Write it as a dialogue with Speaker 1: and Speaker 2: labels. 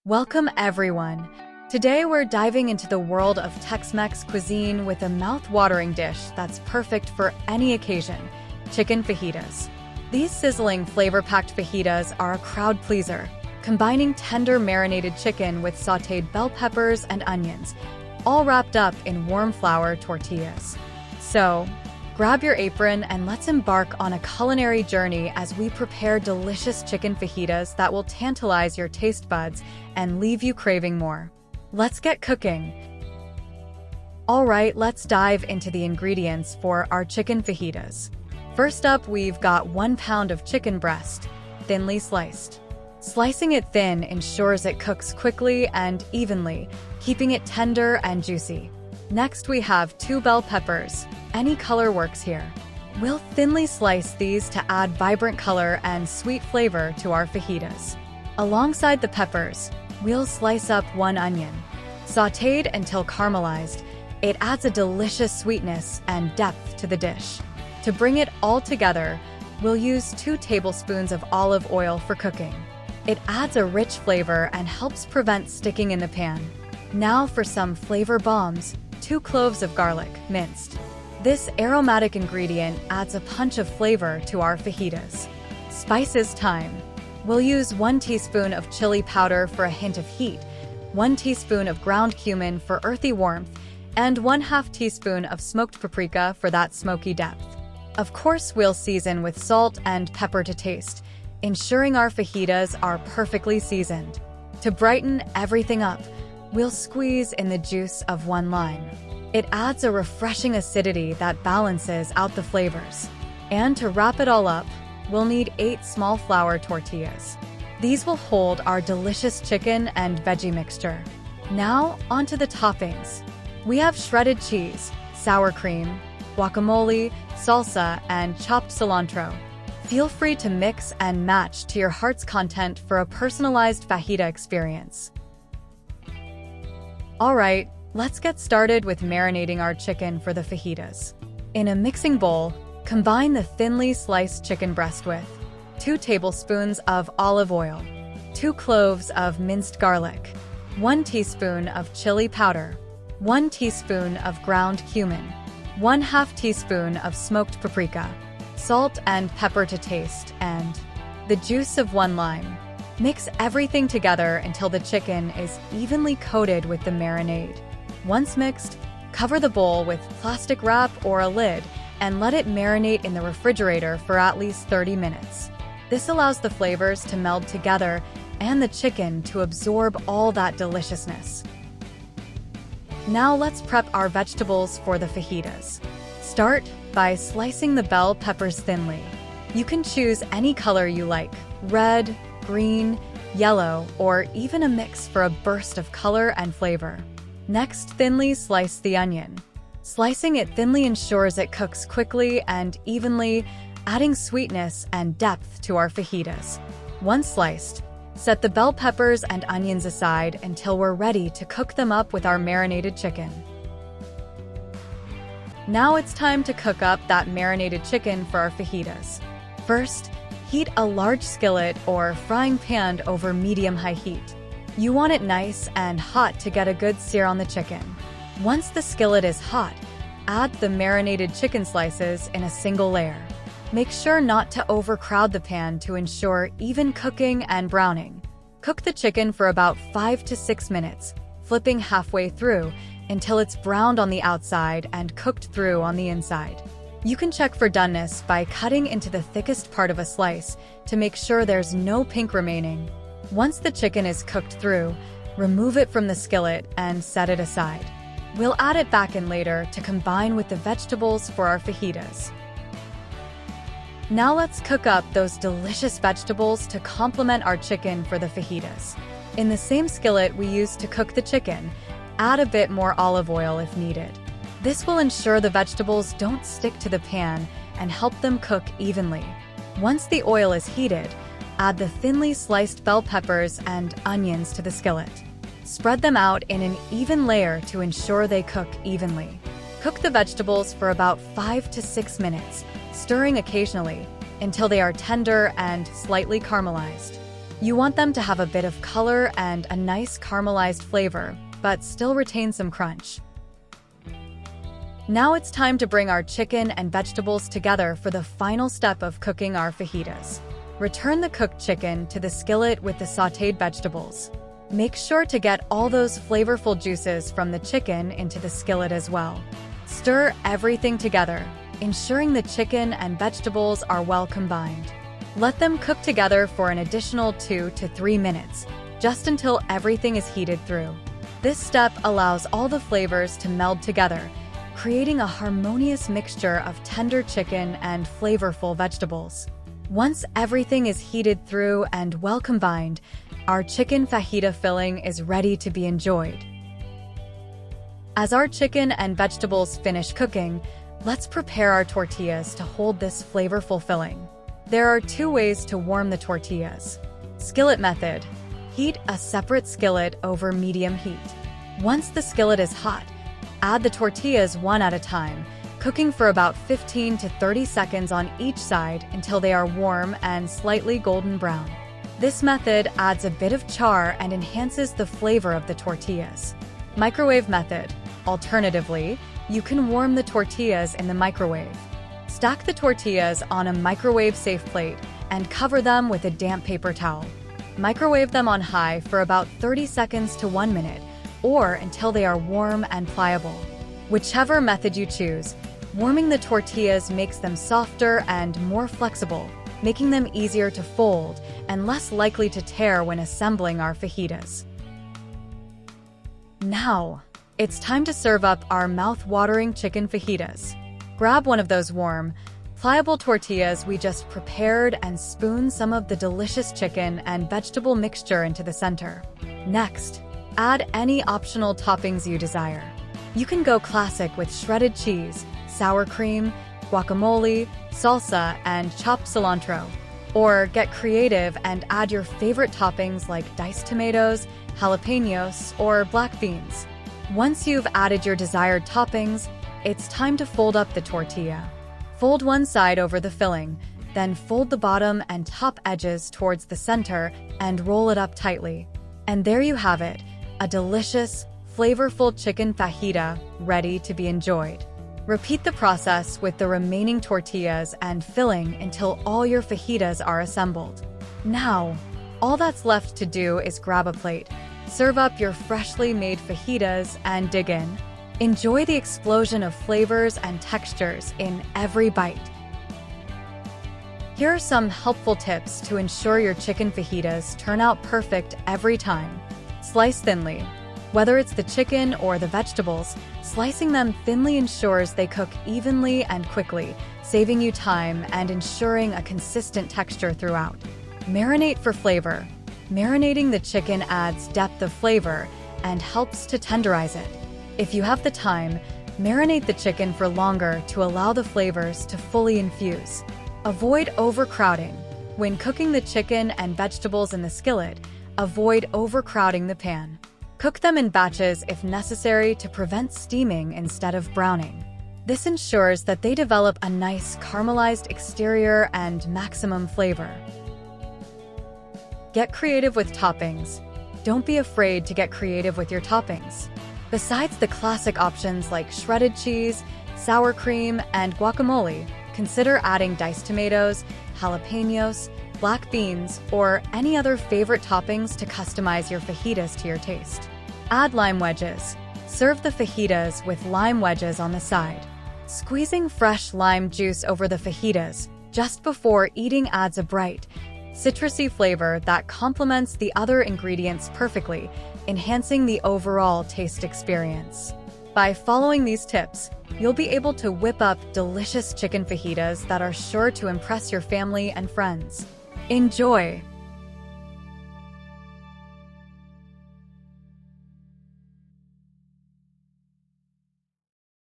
Speaker 1: Welcome, everyone. Today we're diving into the world of Tex-Mex cuisine with a mouth-watering dish that's perfect for any occasion: chicken fajitas. These sizzling, flavor-packed fajitas are a crowd pleaser, combining tender marinated chicken with sautéed bell peppers and onions, all wrapped up in warm flour tortillas. So, grab your apron and let's embark on a culinary journey as we prepare delicious chicken fajitas that will tantalize your taste buds and leave you craving more. Let's get cooking. All right, let's dive into the ingredients for our chicken fajitas. First up, we've got 1 pound of chicken breast, thinly sliced. Slicing it thin ensures it cooks quickly and evenly, keeping it tender and juicy. Next, we have 2 bell peppers. Any color works here. We'll thinly slice these to add vibrant color and sweet flavor to our fajitas. Alongside the peppers, we'll slice up 1 onion. Sautéed until caramelized, it adds a delicious sweetness and depth to the dish. To bring it all together, we'll use 2 tablespoons of olive oil for cooking. It adds a rich flavor and helps prevent sticking in the pan. Now for some flavor bombs: 2 cloves of garlic, minced. This aromatic ingredient adds a punch of flavor to our fajitas. Spices time. We'll use 1 teaspoon of chili powder for a hint of heat, 1 teaspoon of ground cumin for earthy warmth, and 1/2 teaspoon of smoked paprika for that smoky depth. Of course, we'll season with salt and pepper to taste, ensuring our fajitas are perfectly seasoned. To brighten everything up, we'll squeeze in the juice of 1 lime. It adds a refreshing acidity that balances out the flavors. And to wrap it all up, we'll need 8 small flour tortillas. These will hold our delicious chicken and veggie mixture. Now, onto the toppings. We have shredded cheese, sour cream, guacamole, salsa, and chopped cilantro. Feel free to mix and match to your heart's content for a personalized fajita experience. All right, let's get started with marinating our chicken for the fajitas. In a mixing bowl, combine the thinly sliced chicken breast with 2 tablespoons of olive oil, 2 cloves of minced garlic, 1 teaspoon of chili powder, 1 teaspoon of ground cumin, 1/2 teaspoon of smoked paprika, salt and pepper to taste, and the juice of 1 lime. Mix everything together until the chicken is evenly coated with the marinade. Once mixed, cover the bowl with plastic wrap or a lid and let it marinate in the refrigerator for at least 30 minutes. This allows the flavors to meld together and the chicken to absorb all that deliciousness. Now let's prep our vegetables for the fajitas. Start by slicing the bell peppers thinly. You can choose any color you like: red, green, yellow, or even a mix for a burst of color and flavor. Next, thinly slice the onion. Slicing it thinly ensures it cooks quickly and evenly, adding sweetness and depth to our fajitas. Once sliced, set the bell peppers and onions aside until we're ready to cook them up with our marinated chicken. Now it's time to cook up that marinated chicken for our fajitas. First, heat a large skillet or frying pan over medium-high heat. You want it nice and hot to get a good sear on the chicken. Once the skillet is hot, add the marinated chicken slices in a single layer. Make sure not to overcrowd the pan to ensure even cooking and browning. Cook the chicken for about 5 to 6 minutes, flipping halfway through until it's browned on the outside and cooked through on the inside. You can check for doneness by cutting into the thickest part of a slice to make sure there's no pink remaining. Once the chicken is cooked through, remove it from the skillet and set it aside. We'll add it back in later to combine with the vegetables for our fajitas. Now let's cook up those delicious vegetables to complement our chicken for the fajitas. In the same skillet we used to cook the chicken, add a bit more olive oil if needed. This will ensure the vegetables don't stick to the pan and help them cook evenly. Once the oil is heated, add the thinly sliced bell peppers and onions to the skillet. Spread them out in an even layer to ensure they cook evenly. Cook the vegetables for about 5 to 6 minutes, stirring occasionally until they are tender and slightly caramelized. You want them to have a bit of color and a nice caramelized flavor, but still retain some crunch. Now it's time to bring our chicken and vegetables together for the final step of cooking our fajitas. Return the cooked chicken to the skillet with the sautéed vegetables. Make sure to get all those flavorful juices from the chicken into the skillet as well. Stir everything together, ensuring the chicken and vegetables are well combined. Let them cook together for an additional 2 to 3 minutes, just until everything is heated through. This step allows all the flavors to meld together, creating a harmonious mixture of tender chicken and flavorful vegetables. Once everything is heated through and well combined, our chicken fajita filling is ready to be enjoyed. As our chicken and vegetables finish cooking, let's prepare our tortillas to hold this flavorful filling. There are 2 ways to warm the tortillas. Skillet method. Heat a separate skillet over medium heat. Once the skillet is hot, add the tortillas one at a time, cooking for about 15 to 30 seconds on each side until they are warm and slightly golden brown. This method adds a bit of char and enhances the flavor of the tortillas. Microwave method. Alternatively, you can warm the tortillas in the microwave. Stack the tortillas on a microwave-safe plate and cover them with a damp paper towel. Microwave them on high for about 30 seconds to 1 minute, or until they are warm and pliable. Whichever method you choose, warming the tortillas makes them softer and more flexible, making them easier to fold and less likely to tear when assembling our fajitas. Now, it's time to serve up our mouth-watering chicken fajitas. Grab one of those warm, pliable tortillas we just prepared and spoon some of the delicious chicken and vegetable mixture into the center. Next, add any optional toppings you desire. You can go classic with shredded cheese, sour cream, guacamole, salsa, and chopped cilantro. Or get creative and add your favorite toppings like diced tomatoes, jalapenos, or black beans. Once you've added your desired toppings, it's time to fold up the tortilla. Fold one side over the filling, then fold the bottom and top edges towards the center and roll it up tightly. And there you have it, a delicious, flavorful chicken fajita ready to be enjoyed. Repeat the process with the remaining tortillas and filling until all your fajitas are assembled. Now, all that's left to do is grab a plate, serve up your freshly made fajitas, and dig in. Enjoy the explosion of flavors and textures in every bite. Here are some helpful tips to ensure your chicken fajitas turn out perfect every time. Slice thinly. Whether it's the chicken or the vegetables, slicing them thinly ensures they cook evenly and quickly, saving you time and ensuring a consistent texture throughout. Marinate for flavor. Marinating the chicken adds depth of flavor and helps to tenderize it. If you have the time, marinate the chicken for longer to allow the flavors to fully infuse. Avoid overcrowding. When cooking the chicken and vegetables in the skillet, avoid overcrowding the pan. Cook them in batches if necessary to prevent steaming instead of browning. This ensures that they develop a nice caramelized exterior and maximum flavor. Get creative with toppings. Don't be afraid to get creative with your toppings. Besides the classic options like shredded cheese, sour cream, and guacamole, consider adding diced tomatoes, jalapenos, black beans, or any other favorite toppings to customize your fajitas to your taste. Add lime wedges. Serve the fajitas with lime wedges on the side. Squeezing fresh lime juice over the fajitas just before eating adds a bright, citrusy flavor that complements the other ingredients perfectly, enhancing the overall taste experience. By following these tips, you'll be able to whip up delicious chicken fajitas that are sure to impress your family and friends. Enjoy!